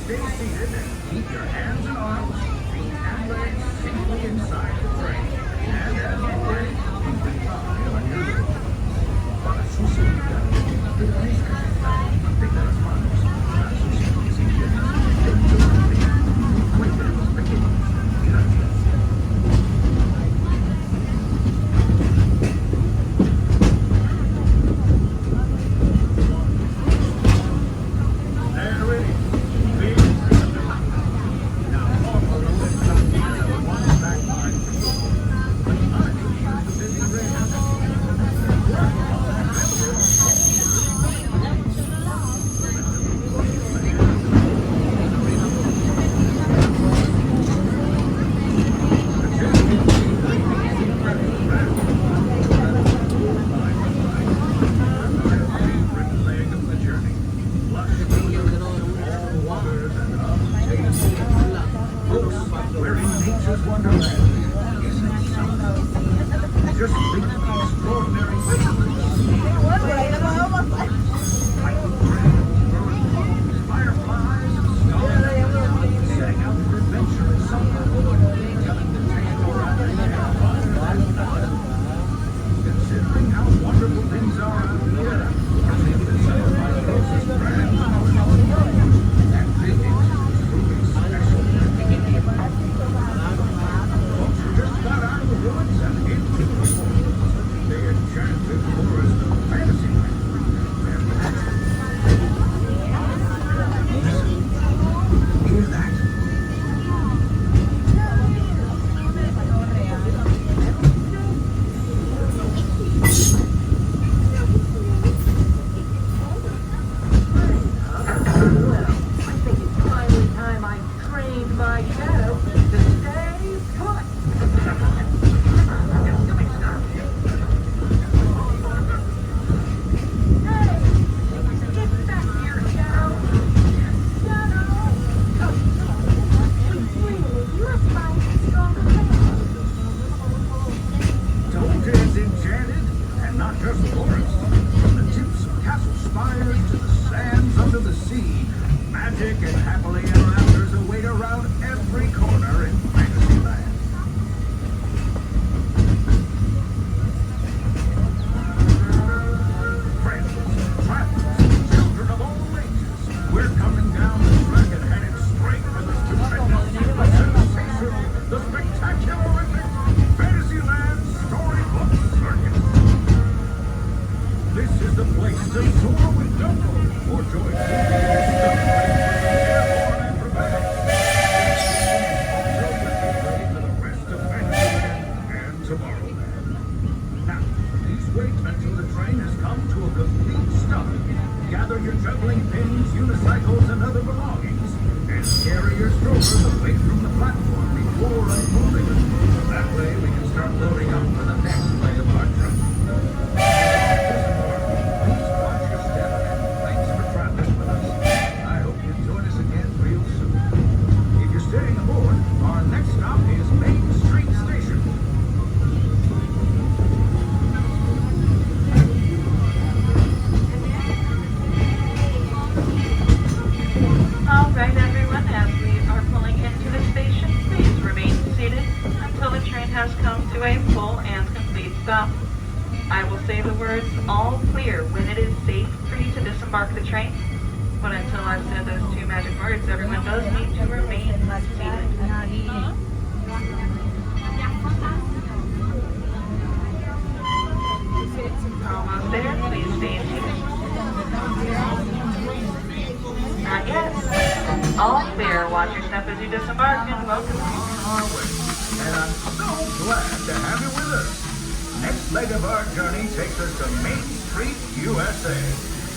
stay seated and keep your hands and arms, feet and legs safely inside the train. And as always, keep an eye on your road. Para sus seguridad, permanezca sentado, mantenga las manos, brazos y pies quietos dentro del tren. Cuide a los pequeños. Gracias.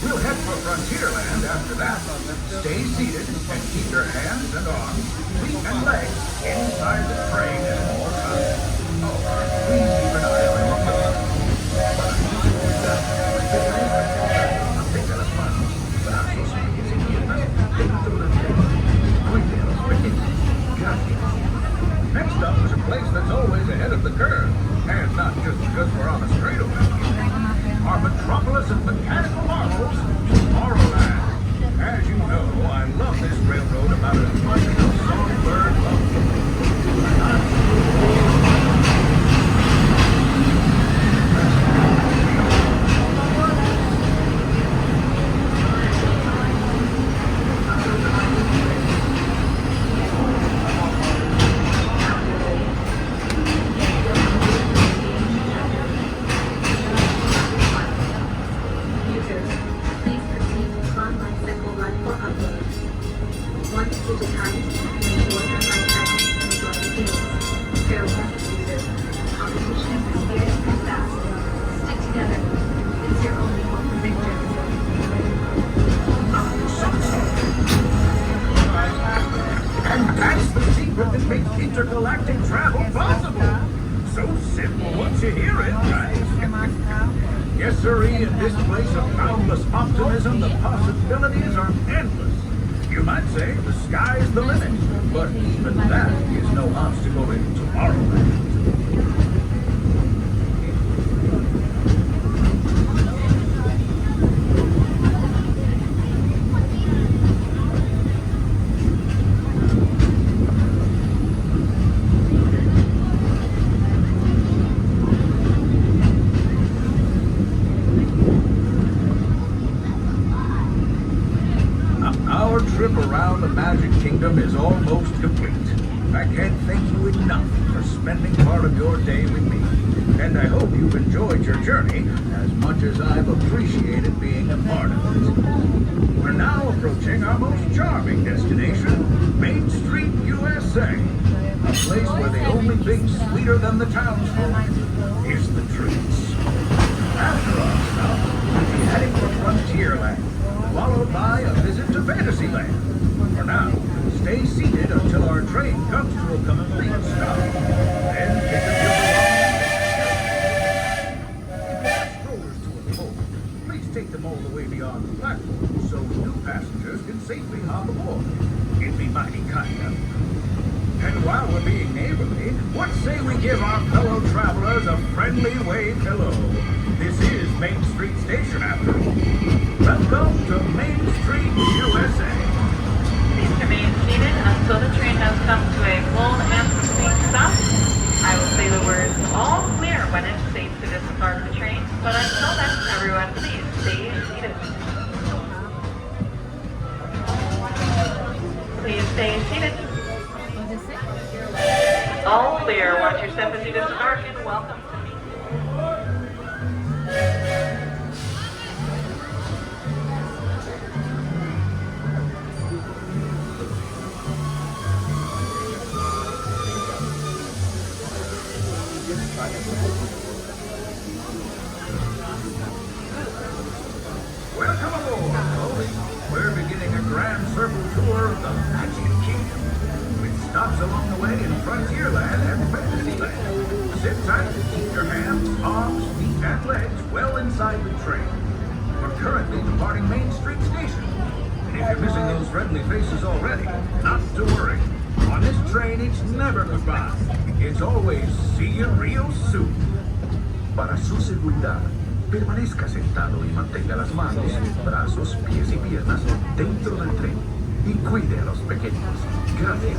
We'll head for Frontierland after that. Stay seated and keep your hands and arms, feet and legs inside the train at all times. Oh, please keep an eye on your road. Mantenga las manos, brazos y pies quietos dentro del tren. Cuide a los pequeños. Gracias. Next up is a place that's always ahead of the curve, and not just because we're on a straightaway. Our metropolis of mechanical marvels, Tomorrowland. As you know, I love this railroad about as much as a songbird loves you. Users, please proceed to online cycle run for upload. Once digitized, make your online channel and your begins. Farewell, users. Competition is fierce and fast. Stick together. It's your only hope for victory. And that's the secret that makes intergalactic travel possible. So simple once you hear it, right? Yes, sirree, in this place of boundless optimism, the possibilities are endless. You might say the sky's the limit, but even that is no obstacle in Tomorrowland. Our trip around the Magic Kingdom is almost complete. I can't thank you enough for spending part of your day with me. And I hope you've enjoyed your journey as much as I've appreciated being a part of it. We're now approaching our most charming destination, Main Street, USA. A place where the only thing sweeter than the townsfolk is the treats. After our stop, we'll be heading for Frontierland, followed by a visit to Fantasyland. For now, stay seated until our train comes to a complete stop. Then pick up your strollers to a pole. Please take them all the way beyond the platform so new passengers can safely hop aboard. It'd be mighty kind of you. And while we're being neighborly, what say we give our fellow travelers a friendly wave hello? This is Main Street Station after all. Welcome to Main Street, USA. Please remain seated until the train has come to a full and complete stop. I will say the words all clear when it's safe to disembark the train, but until then, everyone please stay seated. Please stay seated. All clear. Watch your step as you disembark and welcome to me. Welcome aboard, folks. We're beginning a grand circle tour of the Magic Kingdom, with stops along the way in Frontierland and Fantasyland. Sit tight, keep your hands, arms, feet, and legs well inside the train. We're currently departing Main Street Station. And if you're missing those friendly faces already, not to worry. On this train, it's never goodbye. It's always see you real soon. Para su seguridad, permanezca sentado y mantenga las manos, brazos, pies y piernas dentro del tren y cuide a los pequeños. Gracias.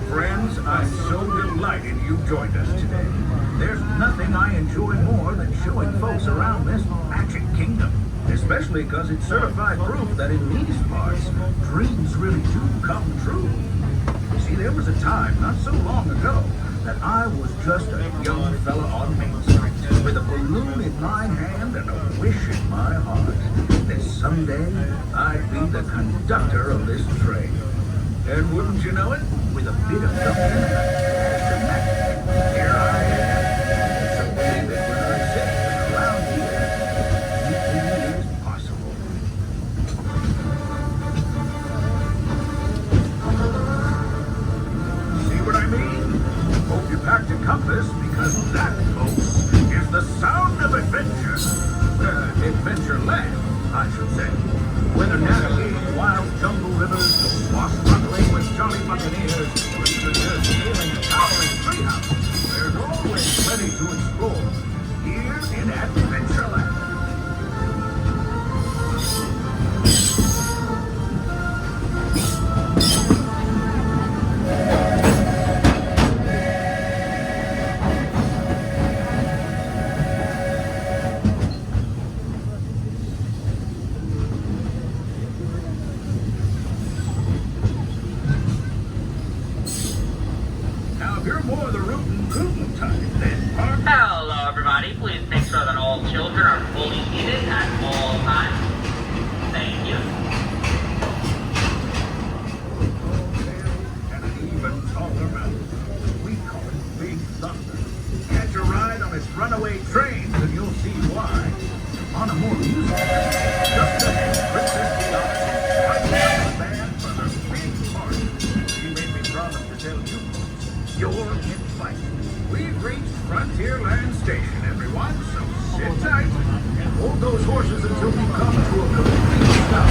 Friends, I'm so delighted you joined us today. There's nothing I enjoy more than showing folks around this Magic Kingdom, especially because it's certified proof that in these parts, dreams really do come true. See, there was a time not so long ago that I was just a young fella on Main Street with a balloon in my hand and a wish in my heart that someday I'd be the conductor of this train. And wouldn't you know it, with a bit of luck and a taste of magic, here I am. So believe it when I say that around here, anything is possible. See what I mean? Hope you packed a compass, because that, folks, is the sound of adventure. Adventureland, I should say. Whether navigating wild jungle rivers, swashbuckling with jolly buccaneers, or even just sailing a towering treehouse, there's all please make sure that all children are fully seated at all times. Thank you. And an even taller mountain. We call it Big Thunder. Catch a ride on its runaway trains and you'll see why. On a more musical note, just ahead, Princess Diana's right now the band for her big party. She made me promise to tell you folks, you're invited. We've reached Frontierland Station, everyone, so sit tight and hold those horses until we come to a complete stop.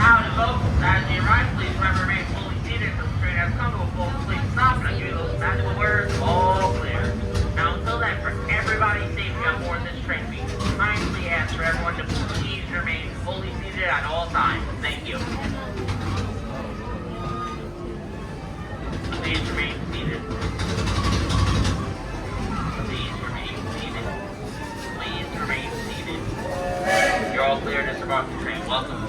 Howdy, folks. As you arrive, please remember to remain fully seated until the train has come to a full complete stop, and I give you those magical words, all clear. Now, until then, for everybody's safety on board this train, we kindly ask for everyone to please remain fully seated at all times. Thank you. Please remain seated. Please remain seated. Please remain seated. You're all clear to disembark the train. Welcome.